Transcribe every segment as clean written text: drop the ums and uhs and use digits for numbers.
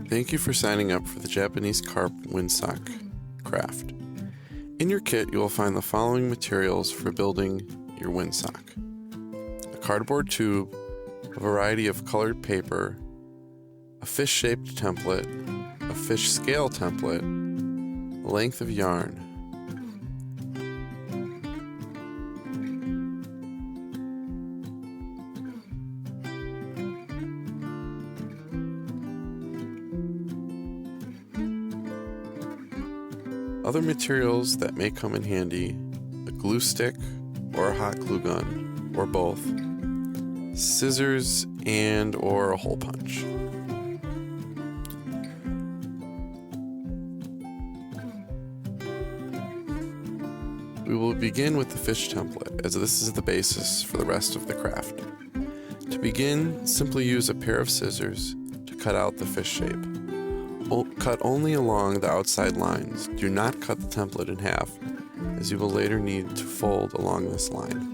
Thank you for signing up for the Japanese carp Windsock craft. In your kit, you will find the following materials for building your windsock: a cardboard tube, a variety of colored paper, a fish-shaped template, a fish scale template, a length of yarn. Other materials that may come in handy: a glue stick or a hot glue gun, or both, scissors and/or a hole punch. We will begin with the fish template, as this is the basis for the rest of the craft. To begin, simply use a pair of scissors to cut out the fish shape. Cut only along the outside lines. Do not cut the template in half, as you will later need to fold along this line.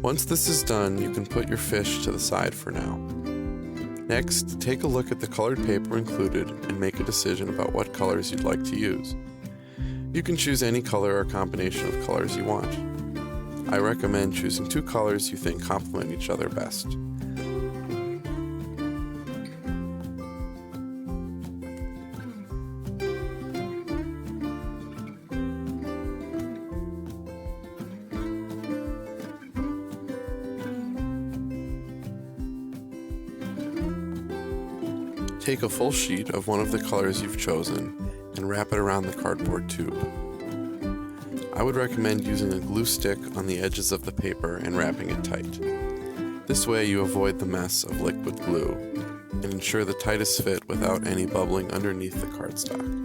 Once this is done, you can put your fish to the side for now. Next, take a look at the colored paper included and make a decision about what colors you'd like to use. You can choose any color or combination of colors you want. I recommend choosing 2 colors you think complement each other best. Take a full sheet of one of the colors you've chosen and wrap it around the cardboard tube. I would recommend using a glue stick on the edges of the paper and wrapping it tight. This way you avoid the mess of liquid glue and ensure the tightest fit without any bubbling underneath the cardstock.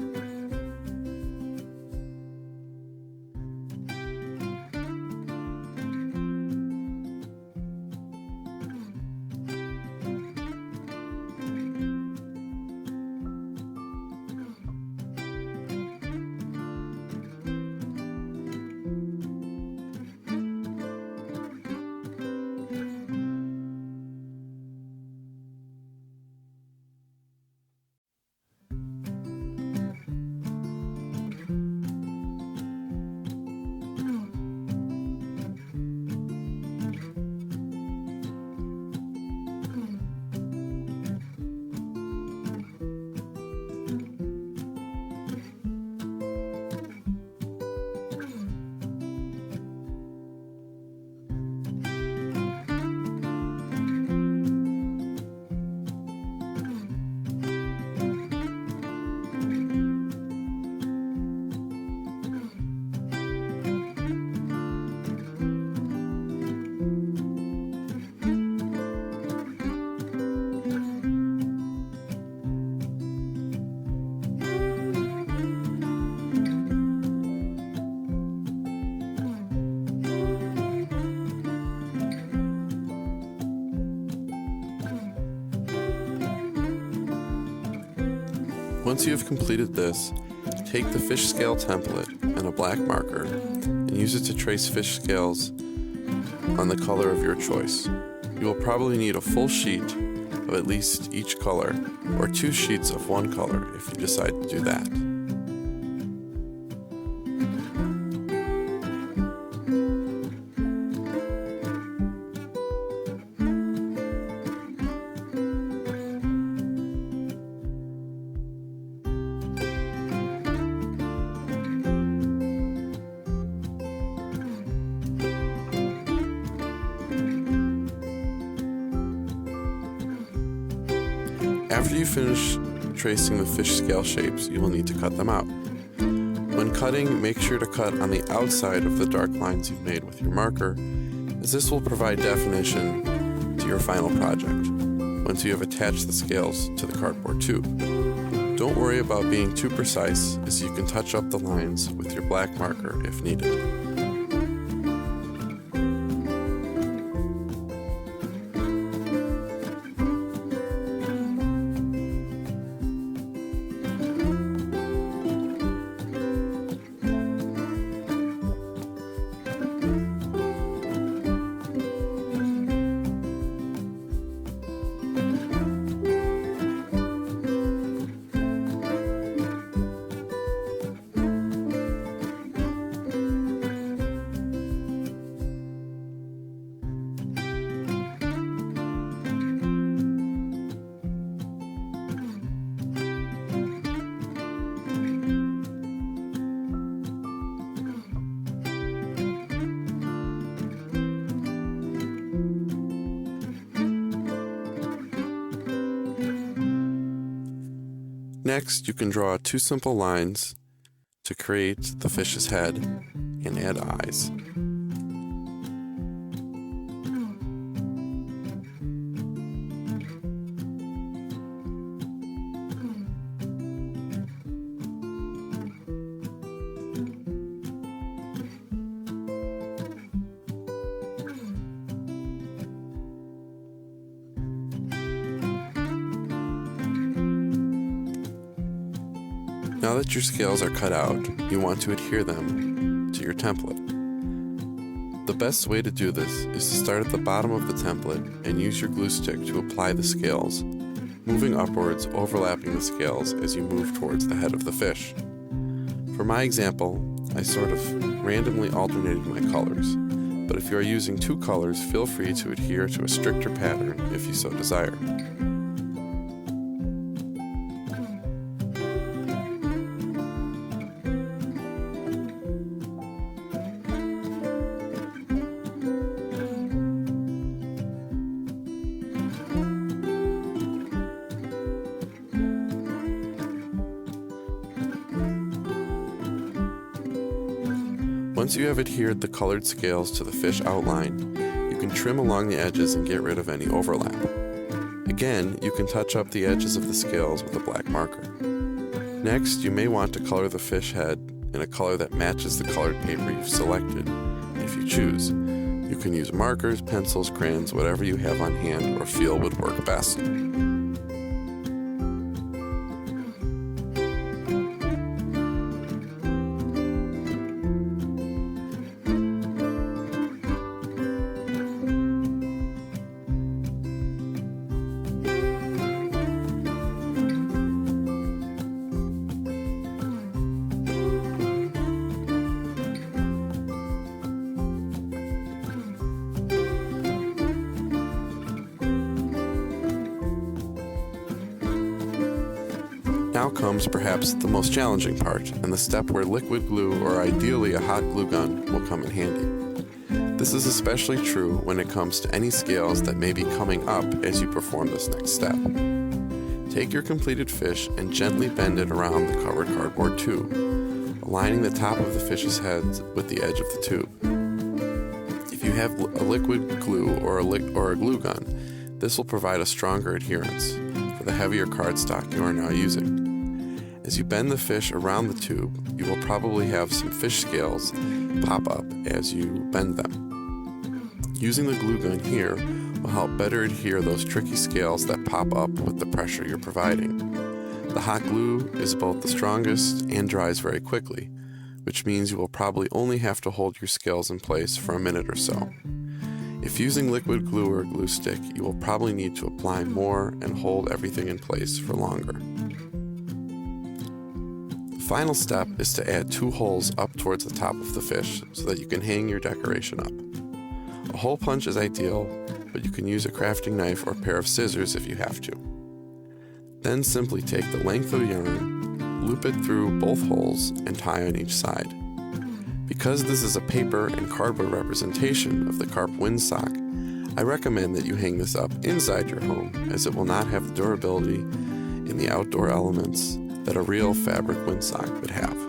Once you have completed this, take the fish scale template and a black marker and use it to trace fish scales on the color of your choice. You will probably need a full sheet of at least each color, or 2 sheets of one color if you decide to do that. After you finish tracing the fish scale shapes, you will need to cut them out. When cutting, make sure to cut on the outside of the dark lines you've made with your marker, as this will provide definition to your final project once you have attached the scales to the cardboard tube. Don't worry about being too precise, as you can touch up the lines with your black marker if needed. Next, you can draw two simple lines to create the fish's head and add eyes. Now that your scales are cut out, you want to adhere them to your template. The best way to do this is to start at the bottom of the template and use your glue stick to apply the scales, moving upwards, overlapping the scales as you move towards the head of the fish. For my example, I sort of randomly alternated my colors, but if you are using two colors, feel free to adhere to a stricter pattern if you so desire. Once you have adhered the colored scales to the fish outline, you can trim along the edges and get rid of any overlap. Again, you can touch up the edges of the scales with a black marker. Next, you may want to color the fish head in a color that matches the colored paper you've selected. If you choose, you can use markers, pencils, crayons, whatever you have on hand or feel would work best. Now comes perhaps the most challenging part, and the step where liquid glue or ideally a hot glue gun will come in handy. This is especially true when it comes to any scales that may be coming up as you perform this next step. Take your completed fish and gently bend it around the covered cardboard tube, aligning the top of the fish's head with the edge of the tube. If you have a liquid glue or a glue gun, this will provide a stronger adherence for the heavier cardstock you are now using. As you bend the fish around the tube, you will probably have some fish scales pop up as you bend them. Using the glue gun here will help better adhere those tricky scales that pop up with the pressure you're providing. The hot glue is both the strongest and dries very quickly, which means you will probably only have to hold your scales in place for a minute or so. If using liquid glue or a glue stick, you will probably need to apply more and hold everything in place for longer. The final step is to add 2 holes up towards the top of the fish so that you can hang your decoration up. A hole punch is ideal, but you can use a crafting knife or pair of scissors if you have to. Then simply take the length of yarn, loop it through both holes, and tie on each side. Because this is a paper and cardboard representation of the carp windsock, I recommend that you hang this up inside your home, as it will not have the durability in the outdoor elements that a real fabric windsock would have.